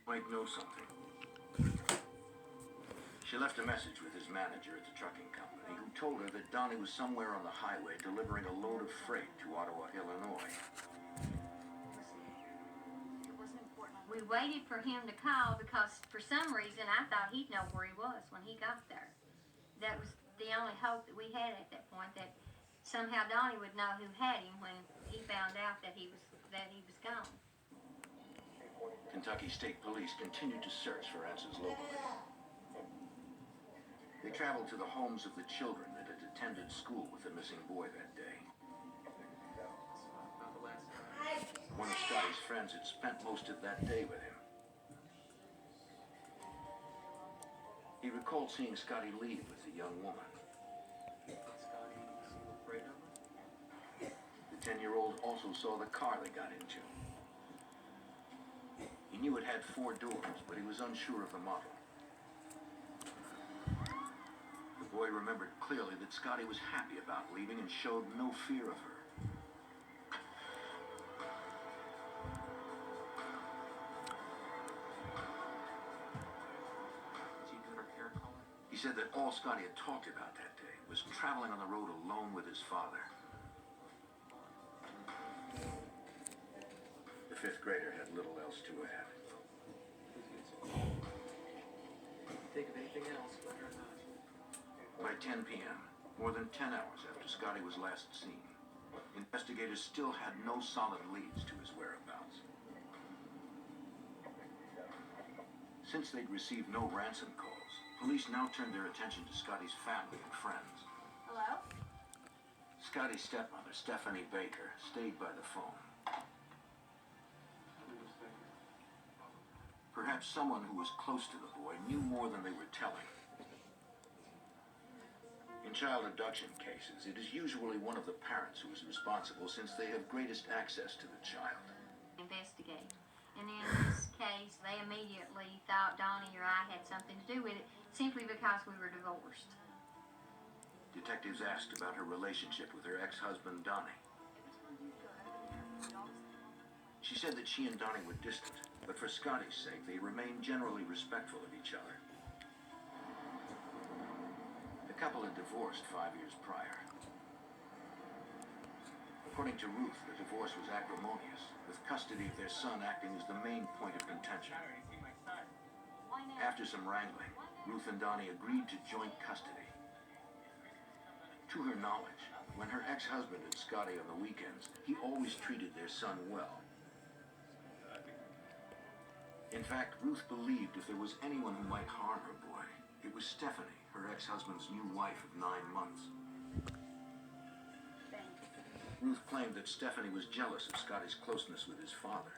might know something. She left a message with his manager at the trucking company, who told her that Donnie was somewhere on the highway delivering a load of freight to Ottawa, Illinois. We waited for him to call because for some reason I thought he'd know where he was when he got there. That was the only hope that we had at that point, that somehow Donnie would know who had him when he found out that he was gone. Kentucky State Police continued to search for answers locally. They traveled to the homes of the children that had attended school with the missing boy that day. One of Scotty's friends had spent most of that day with him. He recalled seeing Scotty leave with the young woman. The 10-year-old also saw the car they got into. He knew it had 4 doors, but he was unsure of the model. The boy remembered clearly that Scotty was happy about leaving and showed no fear of her. He said that all Scotty had talked about that day was traveling on the road alone with his father. The 5th grader had little else to add. Think of anything else, but By 10 p.m., more than 10 hours after Scotty was last seen, investigators still had no solid leads to his whereabouts. Since they'd received no ransom calls, police now turned their attention to Scotty's family and friends. Hello? Scotty's stepmother, Stephanie Baker, stayed by the phone. Perhaps someone who was close to the boy knew more than they were telling. In child abduction cases, it is usually one of the parents who is responsible, since they have greatest access to the child. Investigate. And in this case, they immediately thought Donnie or I had something to do with it, simply because we were divorced. Detectives asked about her relationship with her ex-husband, Donnie. She said that she and Donnie were distant, but for Scotty's sake, they remained generally respectful of each other. The couple had divorced 5 years prior. According to Ruth, the divorce was acrimonious, with custody of their son acting as the main point of contention. After some wrangling, Ruth and Donnie agreed to joint custody. To her knowledge, when her ex-husband had Scotty on the weekends, he always treated their son well. In fact, Ruth believed if there was anyone who might harm her boy, it was Stephanie, her ex-husband's new wife of 9 months. Ruth claimed that Stephanie was jealous of Scotty's closeness with his father.